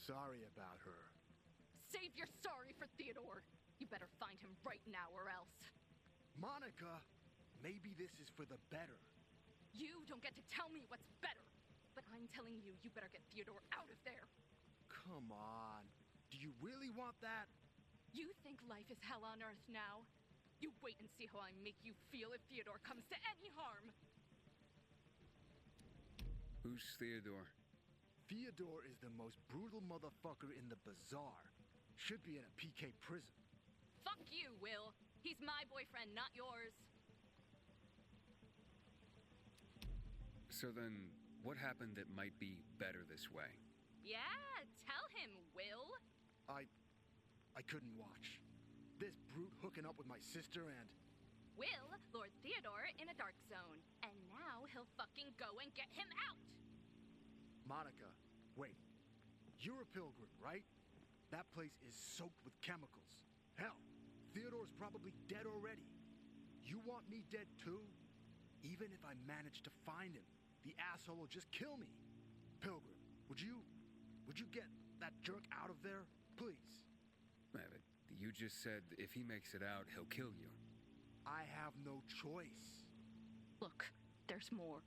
sorry about her. Save your sorry for Theodore. You better find him right now or else. Monica, maybe this is for the better. You don't get to tell me what's better. But I'm telling you, you better get Theodore out of there. Come on. Do you really want that? You think life is hell on earth now? You wait and see how I make you feel if Theodore comes to any harm. Who's Theodore? Theodore is the most brutal motherfucker in the bazaar. Should be in a PK prison. Fuck you, Will. He's my boyfriend, not yours. So then, what happened that might be better this way? Yeah, tell him, Will. I couldn't watch. This brute hooking up with my sister and... Will lured Theodore in a dark zone, and now he'll fucking go and get him out! Monica, wait. You're a pilgrim, right? That place is soaked with chemicals. Hell, Theodore's probably dead already. You want me dead too? Even if I manage to find him, the asshole will just kill me. Pilgrim, would you get that jerk out of there? Please. But you just said if he makes it out, he'll kill you. I have no choice. Look, there's more.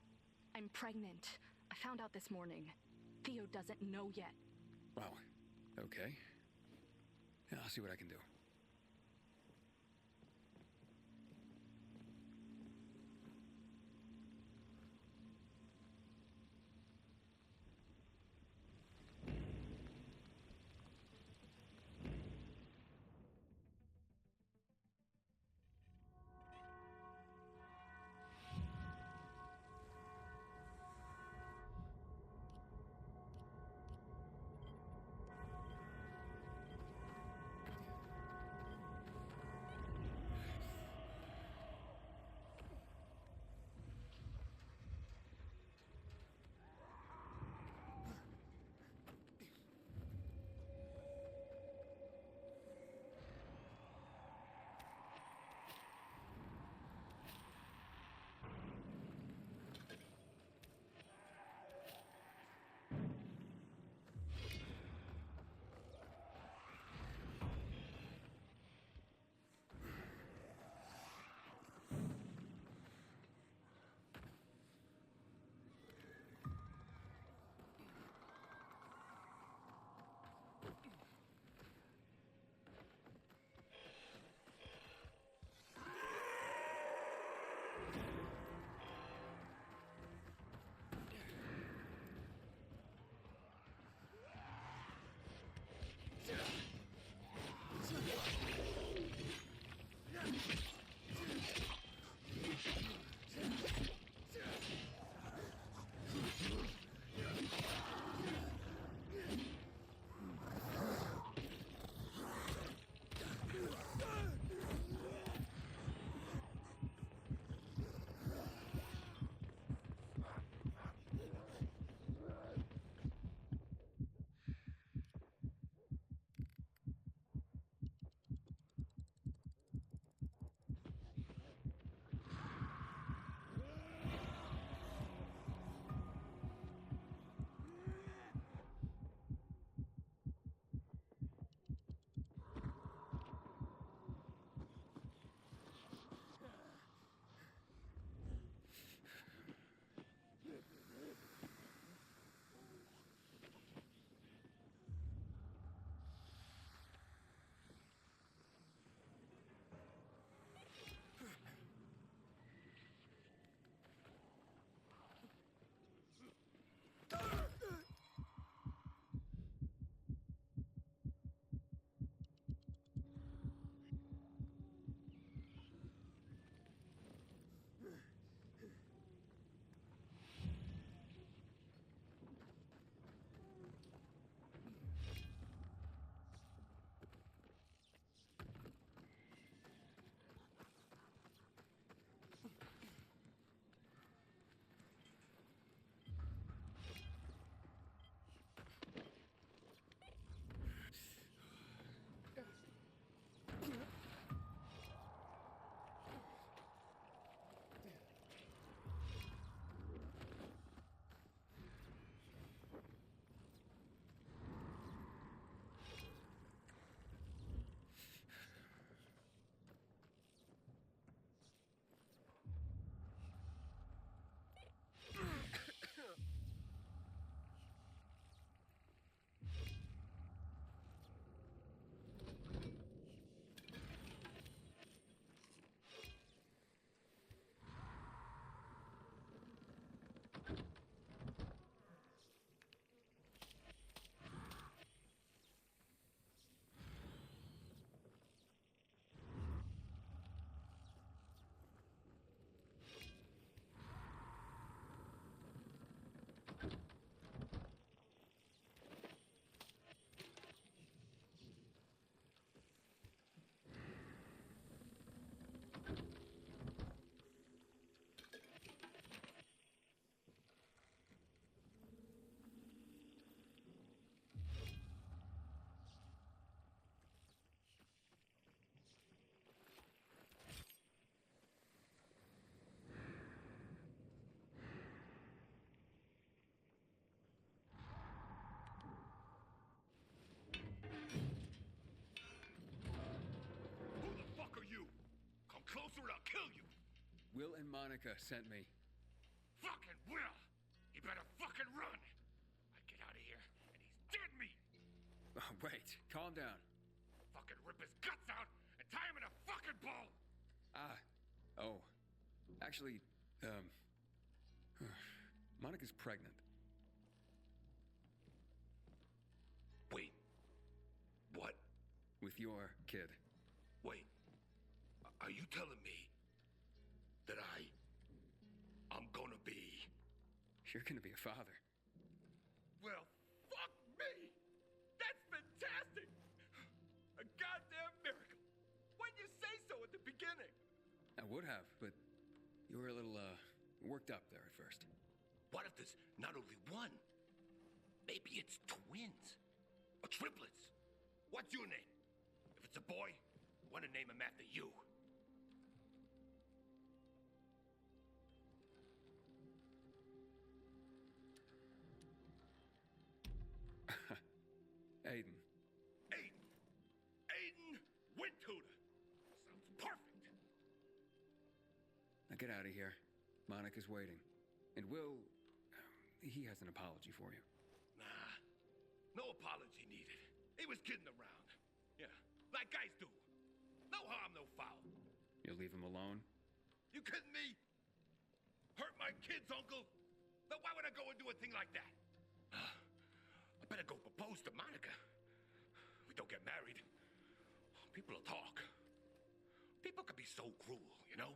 I'm pregnant. I found out this morning. Theo doesn't know yet. Well, okay. Yeah, I'll see what I can do. Will and Monica sent me. Fucking Will! He better fucking run! I get out of here, and he's dead meat! Oh, wait, calm down. Fucking rip his guts out and tie him in a fucking bowl! Oh. Actually, Monica's pregnant. Wait. What? With your kid. Wait. Are you telling me that I'm gonna be... You're gonna be a father. Well, fuck me! That's fantastic! A goddamn miracle! Why'd you say so at the beginning? I would have, but you were a little, worked up there at first. What if there's not only one? Maybe it's twins. Or triplets. What's your name? If it's a boy, I want to name him after you. Aiden. Aiden Wintooter. Sounds perfect. Now get out of here. Monica's waiting. And Will, he has an apology for you. Nah, no apology needed. He was kidding around. Yeah, like guys do. No harm, no foul. You'll leave him alone? You kidding me? Hurt my kids, uncle? Then why would I go and do a thing like that? I better go propose to Monica. We don't get married. People will talk. People can be so cruel, you know?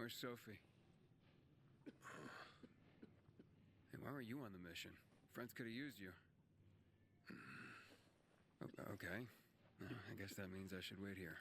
Where's Sophie? Hey, why weren't you on the mission? Friends could have used you. Okay. I guess that means I should wait here.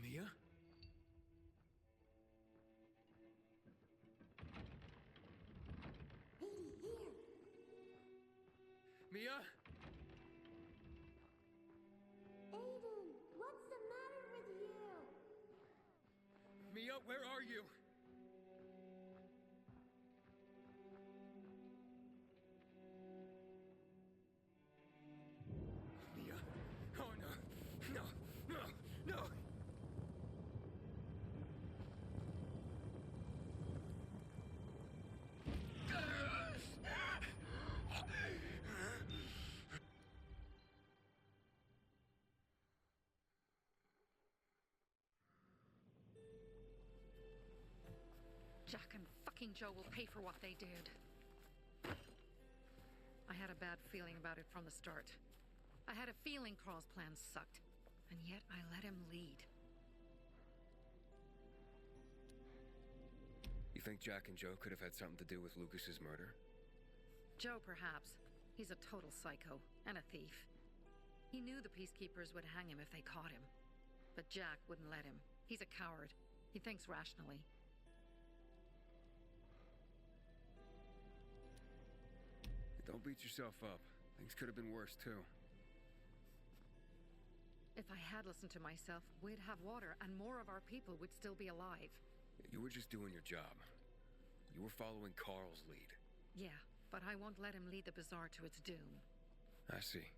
Mia? Mia? Aiden, what's the matter with you? Mia, where are you? Mia? Oh no! No! No! No! Jack and fucking Joe will pay for what they did. I had a bad feeling about it from the start. I had a feeling Carl's plan sucked, and yet I let him lead. You think Jack and Joe could have had something to do with Lucas's murder? Joe, perhaps. He's a total psycho and a thief. He knew the peacekeepers would hang him if they caught him. But Jack wouldn't let him. He's a coward. He thinks rationally. Don't beat yourself up. Things could have been worse, too. If I had listened to myself, we'd have water and more of our people would still be alive. You were just doing your job. You were following Carl's lead. Yeah, but I won't let him lead the Bazaar to its doom. I see.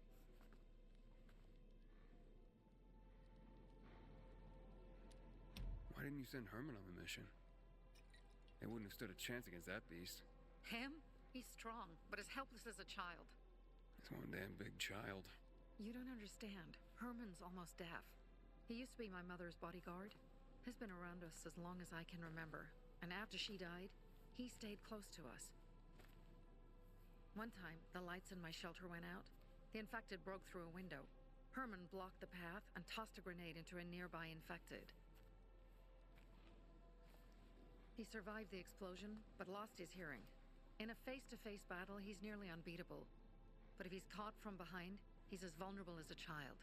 Why didn't you send Herman on the mission? They wouldn't have stood a chance against that beast. Him? He's strong, but as helpless as a child. He's one damn big child. You don't understand. Herman's almost deaf. He used to be my mother's bodyguard. Has been around us as long as I can remember. And after she died, he stayed close to us. One time, the lights in my shelter went out. The infected broke through a window. Herman blocked the path and tossed a grenade into a nearby infected. He survived the explosion, but lost his hearing. In a face-to-face battle, he's nearly unbeatable. But if he's caught from behind, he's as vulnerable as a child.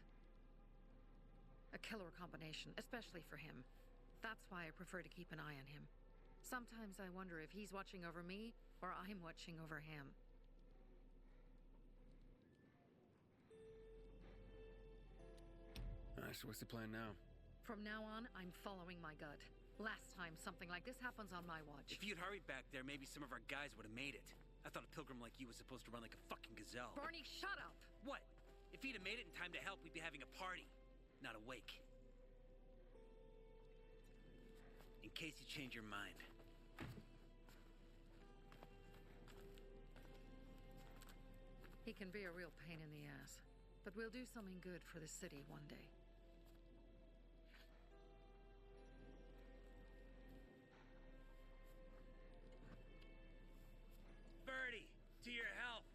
A killer combination, especially for him. That's why I prefer to keep an eye on him. Sometimes I wonder if he's watching over me, or I'm watching over him. So what's the plan now? From now on, I'm following my gut. Last time something like this happens on my watch. If you'd hurried back there, maybe some of our guys would have made it. I thought a pilgrim like you was supposed to run like a fucking gazelle. Barney, shut up! What? If he'd have made it in time to help, we'd be having a party, not a wake. In case you change your mind. He can be a real pain in the ass. But we'll do something good for the city one day. Birdie, to your health.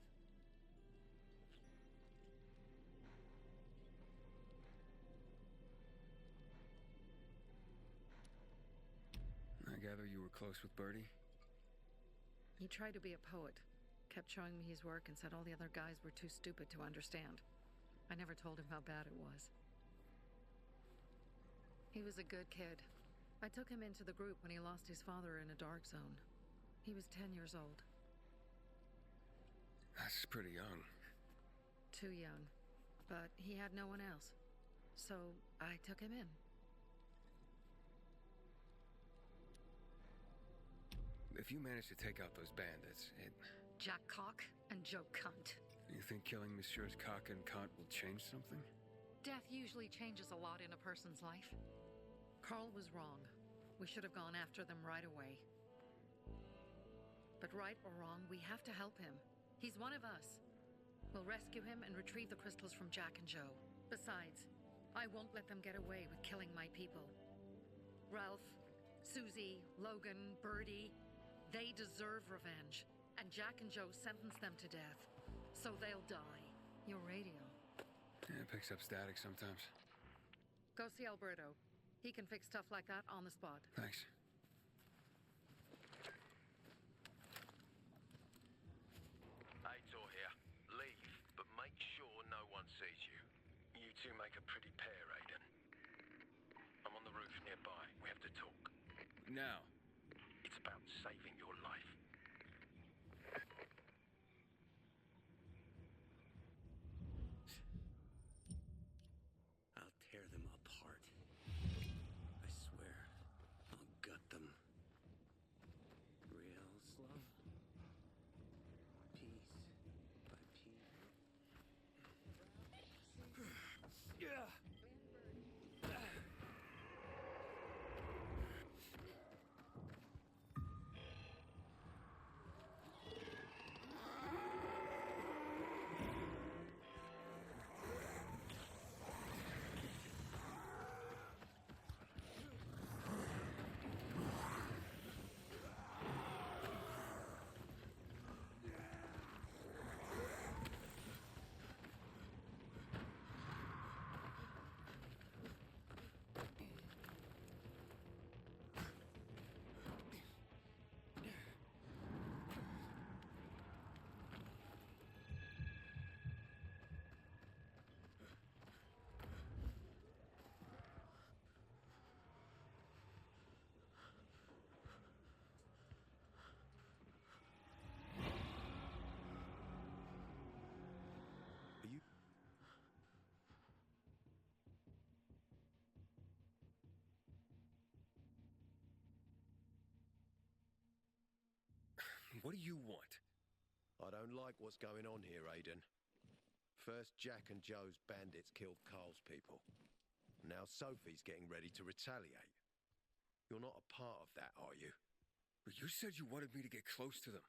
I gather you were close with Birdie? He tried to be a poet. Kept showing me his work and said all the other guys were too stupid to understand. I never told him how bad it was. He was a good kid. I took him into the group when he lost his father in a dark zone. He was 10 years old. That's pretty young. Too young. But he had no one else. So I took him in. If you manage to take out those bandits, Jack Cock and Joe Cunt. You think killing Messieurs Cock and Cunt will change something? Death usually changes a lot in a person's life. Carl was wrong. We should have gone after them right away. But right or wrong, we have to help him. He's one of us. We'll rescue him and retrieve the crystals from Jack and Joe. Besides, I won't let them get away with killing my people. Ralph, Susie, Logan, Birdie, they deserve revenge. And Jack and Joe sentenced them to death. So they'll die. Your radio. Yeah, it picks up static sometimes. Go see Alberto. He can fix stuff like that on the spot. Thanks. Aitor here. Leave, but make sure no one sees you. You two make a pretty pair, Aiden. I'm on the roof nearby. We have to talk. Now. It's about saving your life. I'll tear them apart. I swear. I'll gut them. Real slow. Piece by piece. Yeah. What do you want? I don't like what's going on here, Aiden. First, Jack and Joe's bandits killed Carl's people. Now Sophie's getting ready to retaliate. You're not a part of that, are you? But you said you wanted me to get close to them.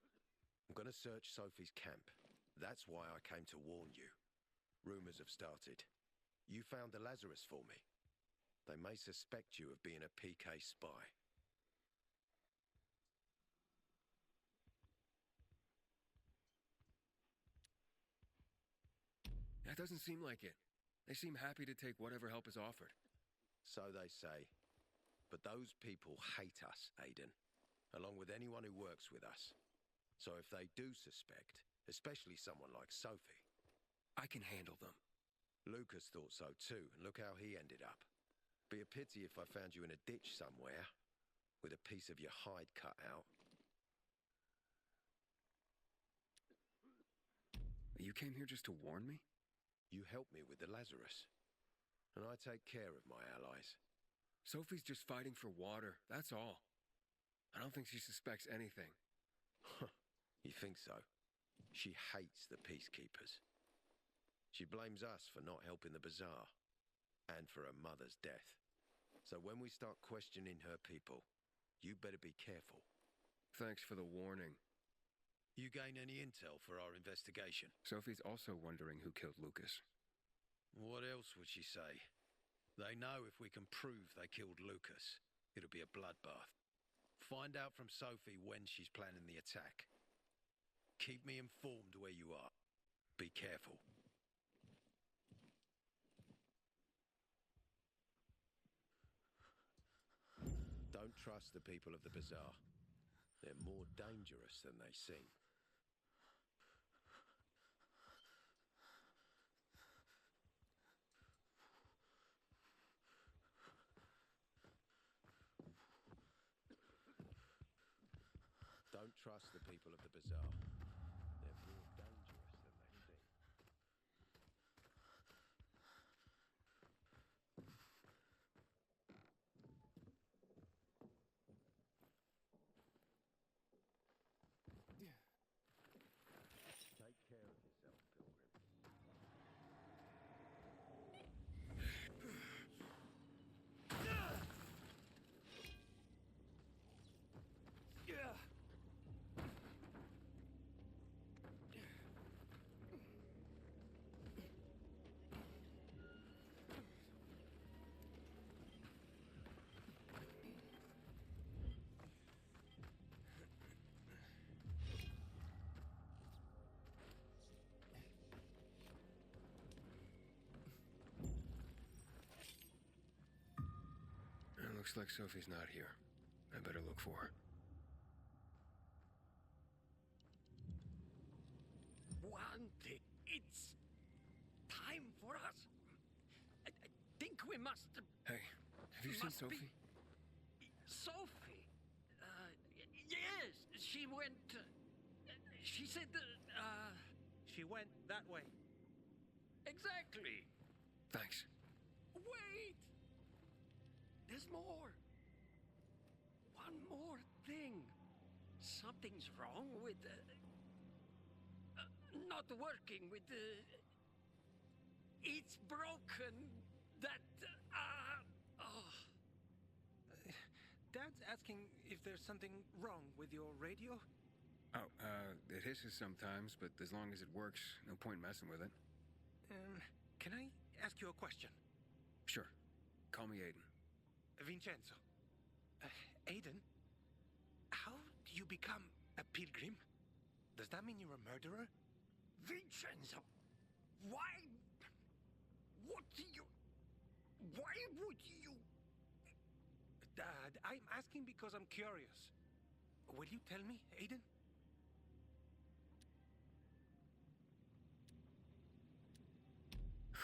I'm gonna search Sophie's camp. That's why I came to warn you. Rumors have started. You found the Lazarus for me. They may suspect you of being a PK spy. That doesn't seem like it. They seem happy to take whatever help is offered. So they say. But those people hate us, Aiden, along with anyone who works with us. So if they do suspect, especially someone like Sophie... I can handle them. Lucas thought so too, and look how he ended up. Be a pity if I found you in a ditch somewhere, with a piece of your hide cut out. You came here just to warn me? You helped me with the Lazarus. And I take care of my allies. Sophie's just fighting for water, that's all. I don't think she suspects anything. You think so? She hates the peacekeepers. She blames us for not helping the bazaar, and for her mother's death. So when we start questioning her people, you better be careful. Thanks for the warning. You gain any intel for our investigation? Sophie's also wondering who killed Lucas. What else would she say? They know if we can prove they killed Lucas, it'll be a bloodbath. Find out from Sophie when she's planning the attack. Keep me informed where you are. Be careful. Don't trust the people of the bazaar. They're more dangerous than they seem. Don't trust the people of the bazaar. They're more dangerous than they seem. Looks like Sophie's not here. I better look for her. One thing. It's time for us. I think we must... Hey, have you seen Sophie? Sophie? Yes, she went... she said... She went that way. Exactly. Thanks. Wait! There's more. One more thing. Something's wrong with not working with it's broken. That Dad's asking if there's something wrong with your radio? Oh, it hisses sometimes, but as long as it works, no point messing with it. Can I ask you a question? Sure. Call me Aiden. Vincenzo. Aiden? How do you become a pilgrim? Does that mean you're a murderer? Vincenzo, why? What do you? Why would you? Dad, I'm asking because I'm curious. Will you tell me, Aiden?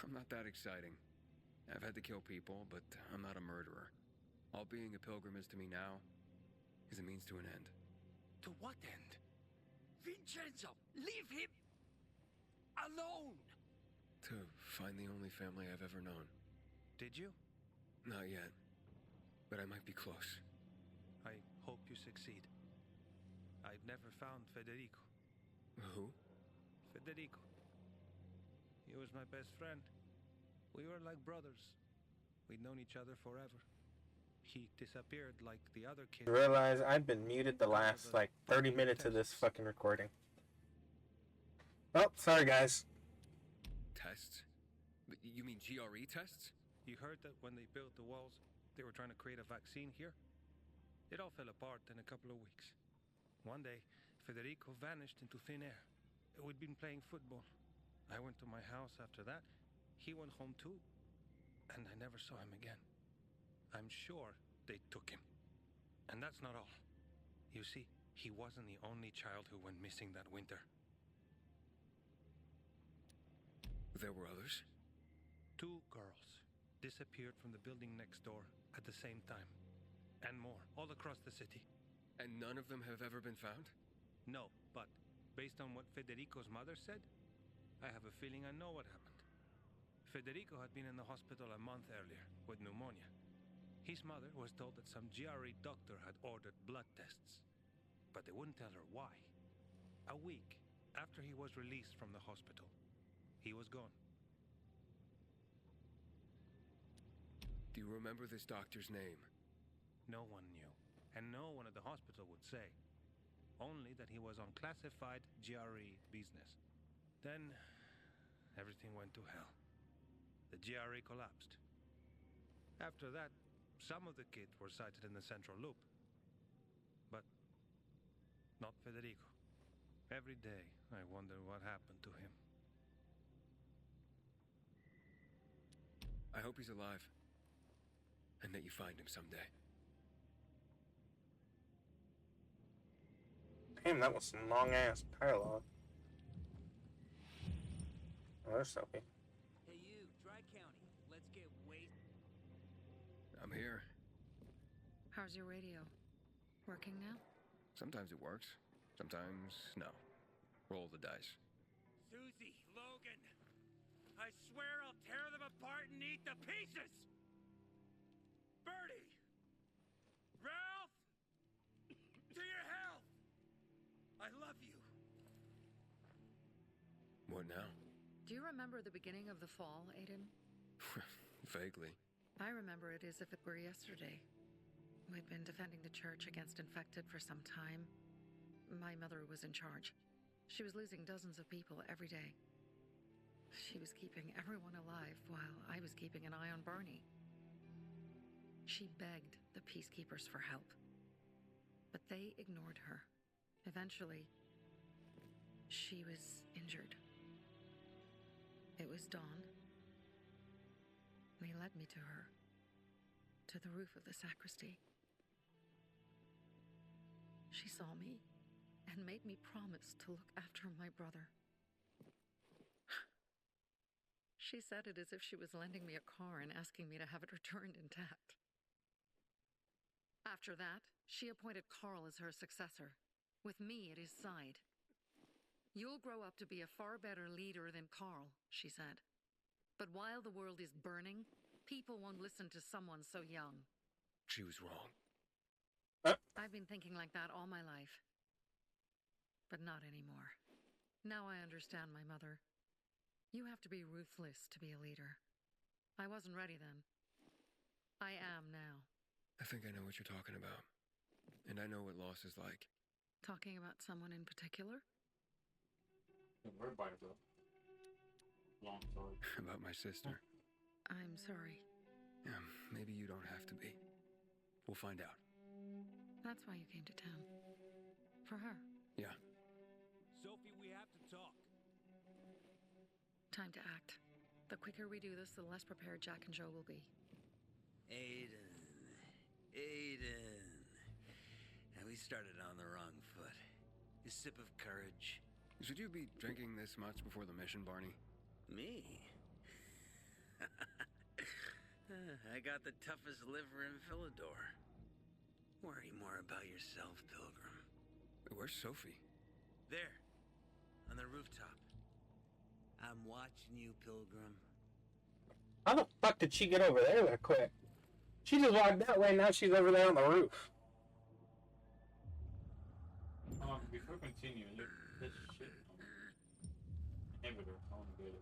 I'm not that exciting. I've had to kill people, but I'm not a murderer. All being a pilgrim is to me now is a means to an end. To what end? Vincenzo, leave him alone! To find the only family I've ever known. Did you? Not yet, but I might be close. I hope you succeed. I've never found Federico. Who? Federico. He was my best friend. We were like brothers. We'd known each other forever. He disappeared like the other kids. I realized I'd been muted the last, like, 30 minutes of this fucking recording. Oh, sorry, guys. Tests? You mean GRE tests? You heard that when they built the walls, they were trying to create a vaccine here? It all fell apart in a couple of weeks. One day, Federico vanished into thin air. We'd been playing football. I went to my house after that. He went home too. And I never saw him again. I'm sure they took him. And that's not all. You see, he wasn't the only child who went missing that winter. There were others? 2 girls disappeared from the building next door at the same time. And more, all across the city. And none of them have ever been found? No, but based on what Federico's mother said, I have a feeling I know what happened. Federico had been in the hospital a month earlier with pneumonia. His mother was told that some GRE doctor had ordered blood tests, but they wouldn't tell her why. A week after he was released from the hospital, he was gone. Do you remember this doctor's name? No one knew, and no one at the hospital would say. Only that he was on classified GRE business. Then, everything went to hell. The GRE collapsed. After that, some of the kids were sighted in the central loop. But not Federico. Every day, I wonder what happened to him. I hope he's alive. And that you find him someday. Damn, that was some long-ass dialogue. Oh, there's Sophie. Hey you, Tri-County, let's get wasted. I'm here. How's your radio? Working now? Sometimes it works. Sometimes no. Roll the dice. Susie, Logan, I swear I'll tear them apart and eat the pieces! Bertie! Ralph! To your health! I love you. What now? Do you remember the beginning of the fall, Aiden? Vaguely. I remember it as if it were yesterday. We'd been defending the church against infected for some time. My mother was in charge. She was losing dozens of people every day. She was keeping everyone alive while I was keeping an eye on Barney. She begged the peacekeepers for help, but they ignored her. Eventually, she was injured. It was dawn. They led me to her to the roof of the sacristy. She saw me and made me promise to look after my brother. She said it as if she was lending me a car and asking me to have it returned intact. After that, she appointed Carl as her successor, with me at his side. You'll grow up to be a far better leader than Carl, she said. But while the world is burning, people won't listen to someone so young. She was wrong. I've been thinking like that all my life. But not anymore. Now I understand my mother. You have to be ruthless to be a leader. I wasn't ready then. I am now. I think I know what you're talking about. And I know what loss is like. Talking about someone in particular? Everybody though. Long story. About my sister. I'm sorry. Yeah, maybe you don't have to be. We'll find out. That's why you came to town. For her. Yeah. Sophie, we have to talk. Time to act. The quicker we do this, the less prepared Jack and Joe will be. Aiden. And we started on the wrong foot. A sip of courage. Should you be drinking this much before the mission, Barney? Me? I got the toughest liver in Philidor. Worry more about yourself, Pilgrim. Where's Sophie? There. On the rooftop. I'm watching you, Pilgrim. How the fuck did she get over there that quick? She just walked that way, now she's over there on the roof. Before continuing, this shit inhibitor, I want to get it.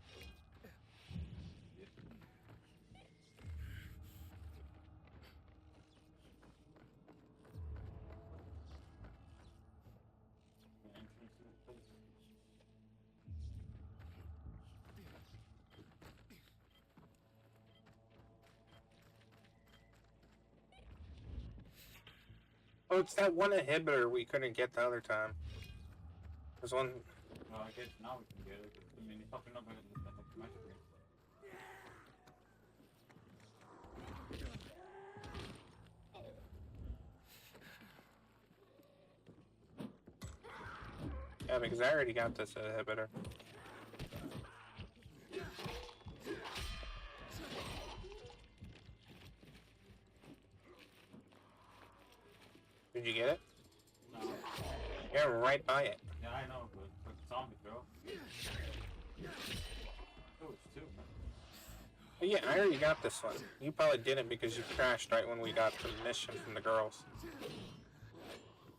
Oh, it's that one inhibitor we couldn't get the other time. There's one. Well, I guess now we can get it. I mean, it's popping up on my screen. Yeah, because I already got this inhibitor. Did you get it? No. You're right by it. Yeah, I know, but zombie throw. Oh, it's two. Oh, yeah, I already got this one. You probably didn't because you crashed right when we got the mission from the girls.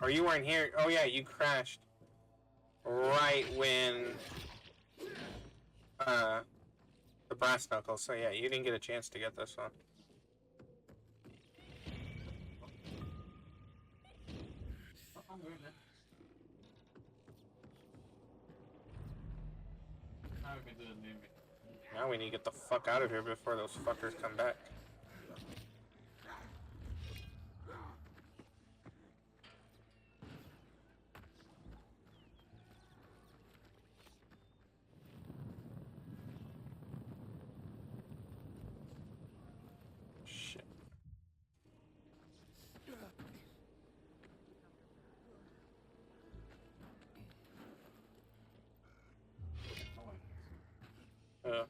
Or you weren't here. Oh yeah, you crashed right when the brass knuckles. So yeah, you didn't get a chance to get this one. Now we need to get the fuck out of here before those fuckers come back. Shit. Yeah.